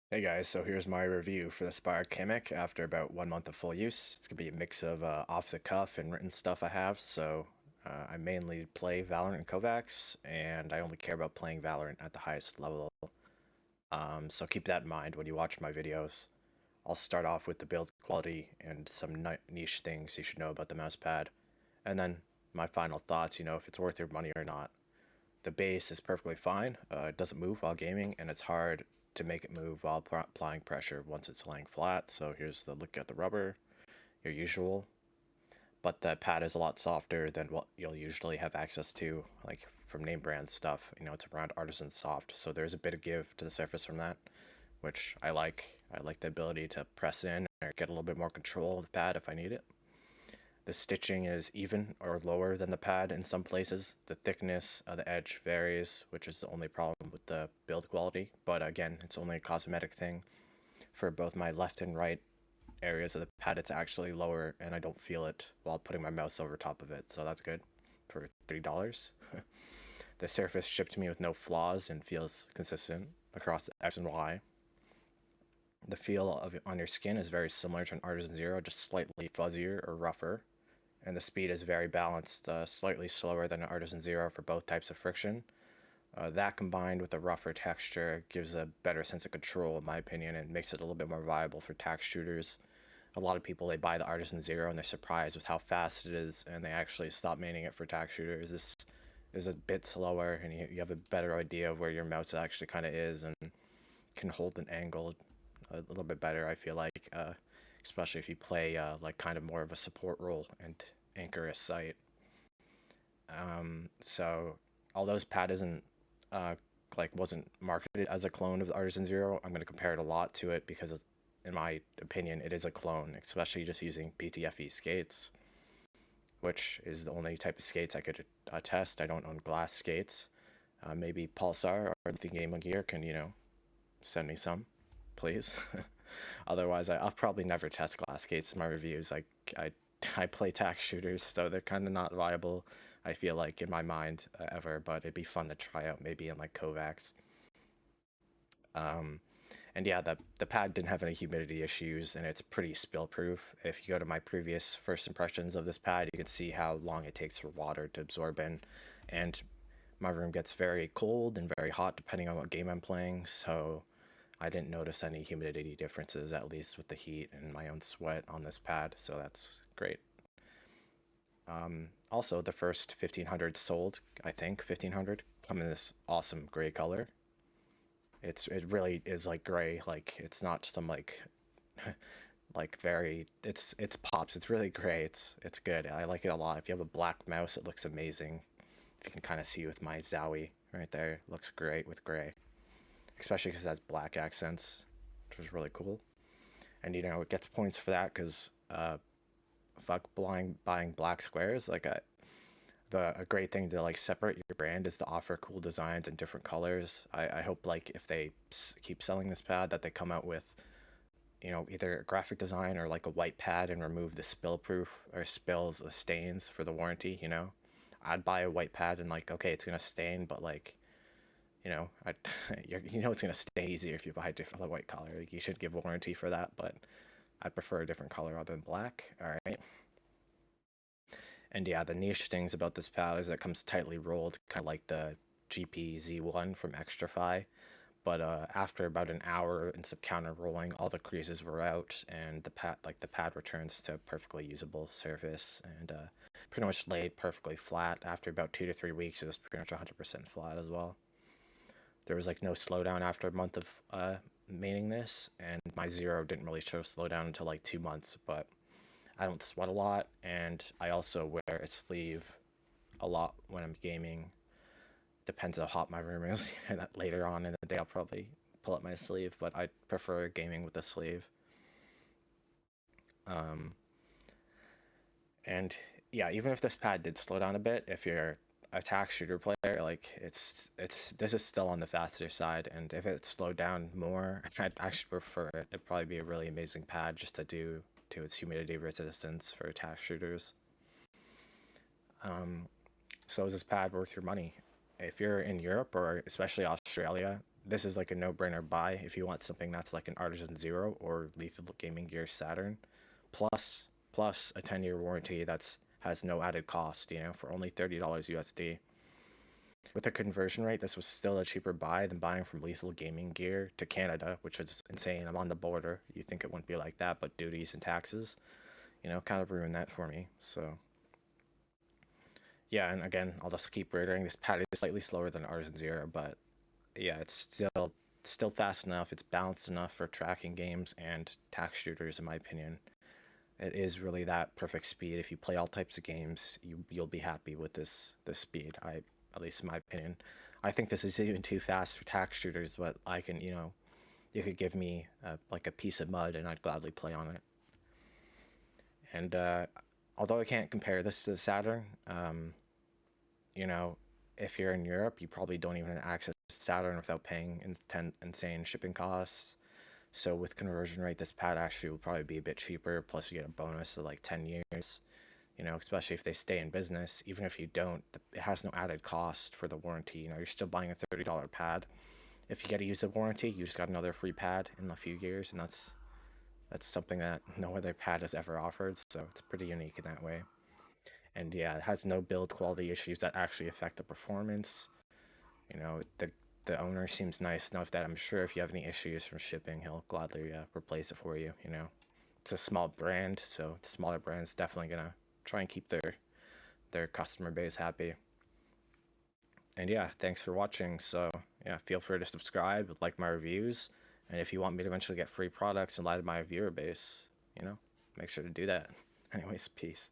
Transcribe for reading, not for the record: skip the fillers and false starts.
Hey guys, so here's my review for the Spyre Kamek after about 1 month of full use. It's gonna be a mix of off the cuff and written stuff I have. I mainly play Valorant and Kovacs, and I only care about playing Valorant at the highest level. So keep that in mind when you watch my videos. I'll start off with the build quality and some niche things you should know about the mouse pad, and then my final thoughts. If it's worth your money or not. The base is perfectly fine. It doesn't move while gaming, and it's hard to make it move while applying pressure once it's laying flat. So here's the look at the rubber, your usual. But the pad is a lot softer than what you'll usually have access to, like from name brand stuff. It's around Artisan soft, so there's a bit of give to the surface from that, which I like. I like the ability to press in or get a little bit more control of the pad if I need it. The stitching is even or lower than the pad in some places. The thickness of the edge varies, which is the only problem with the build quality. But again, it's only a cosmetic thing. For both my left and right areas of the pad, it's actually lower, and I don't feel it while putting my mouse over top of it. So that's good for $30. The surface shipped to me with no flaws and feels consistent across X and Y. The feel of it on your skin is very similar to an Artisan Zero, just slightly fuzzier or rougher, and the speed is very balanced, slightly slower than an Artisan Zero for both types of friction. That combined with a rougher texture gives a better sense of control, in my opinion, and makes it a little bit more viable for tack shooters. A lot of people, they buy the Artisan Zero and they're surprised with how fast it is, and they actually stop maining it for tack shooters. This is a bit slower, and you have a better idea of where your mouse actually kind of is and can hold an angle a little bit better, I feel like, especially if you play like kind of more of a support role and anchor a site. So although this pad isn't uh, wasn't marketed as a clone of the Artisan Zero, I'm going to compare it a lot to it because, in my opinion, it is a clone, especially just using PTFE skates, which is the only type of skates I could test. I don't own glass skates. Maybe Pulsar or the Game Gear can, send me some, please. Otherwise, I'll probably never test glass skates in my reviews. I, I play tack shooters, so they're kind of not viable. I feel like in my mind ever, but it'd be fun to try out maybe in like Kovacs. Um, and yeah, the pad didn't have any humidity issues, and it's pretty spill proof. If you go to my previous first impressions of this pad, you can see how long it takes for water to absorb in, and my room gets very cold and very hot depending on what game I'm playing. So I didn't notice any humidity differences, at least with the heat and my own sweat on this pad, so that's great. Also, the first 1500 sold, I think 1500, come in this awesome gray color. It really is like gray, like it's not some like very it's pops. It's really gray. It's good. I like it a lot. If you have a black mouse, it looks amazing. If you can kind of see with my Zowie right there, it looks great with gray, especially because it has black accents, which was really cool. And it gets points for that because fuck buying black squares. A great thing to like separate your brand is to offer cool designs and different colors. I hope like if they keep selling this pad that they come out with either a graphic design or like a white pad and remove the spill proof or spills the stains for the warranty. I'd buy a white pad and like, okay, it's gonna stain, but like I it's gonna stain easier if you buy a different white color. Like you should give warranty for that, but I prefer a different color other than black. All right. And yeah, the niche things about this pad is it comes tightly rolled, kind of like the GP-Z1 from Extrafy. But after about an hour and some counter rolling, all the creases were out, and the pad returns to a perfectly usable surface, and pretty much laid perfectly flat. After about 2 to 3 weeks, it was pretty much 100% flat as well. There was like no slowdown after a month of maining this, and my zero didn't really show slowdown until like 2 months. But I don't sweat a lot, and I also wear a sleeve a lot when I'm gaming. Depends how hot my room is. That later on in the day, I'll probably pull up my sleeve, but I prefer gaming with a sleeve. Um, and yeah, even if this pad did slow down a bit, if you're a tack shooter player, like it's this is still on the faster side, and if it slowed down more, I'd actually prefer it. It'd probably be a really amazing pad just to do to its humidity resistance for attack shooters. Um, so is this pad worth your money? If you're in Europe or especially Australia, this is like a no-brainer buy if you want something that's like an Artisan Zero or Lethal Gaming Gear Saturn, plus a 10-year warranty that's has no added cost, for only $30 USD. With a conversion rate, this was still a cheaper buy than buying from Lethal Gaming Gear to Canada, which is insane. I'm on the border. You think it wouldn't be like that, but duties and taxes, kind of ruined that for me. So yeah, and again, I'll just keep reiterating this pad is slightly slower than Artisan Zero, but yeah, it's still fast enough. It's balanced enough for tracking games and tax shooters, in my opinion. It is really that perfect speed. If you play all types of games, you'll be happy with this speed. At least in my opinion, I think this is even too fast for tax shooters, but I can you could give me like a piece of mud and I'd gladly play on it. And although I can't compare this to the Saturn, you know, if you're in Europe, you probably don't even access Saturn without paying insane shipping costs. So with conversion rate, this pad actually will probably be a bit cheaper. Plus, you get a bonus of like 10 years. Especially if they stay in business. Even if you don't, it has no added cost for the warranty. You're still buying a $30 pad. If you get a user warranty, you just got another free pad in a few years, and that's something that no other pad has ever offered. So it's pretty unique in that way. And yeah, it has no build quality issues that actually affect the performance. The owner seems nice enough that I'm sure if you have any issues from shipping, he'll gladly replace it for you. It's a small brand, so the smaller brand's definitely gonna try and keep their customer base happy. And yeah, thanks for watching. So yeah, feel free to subscribe, like my reviews, and if you want me to eventually get free products and light my viewer base, make sure to do that. Anyways, peace.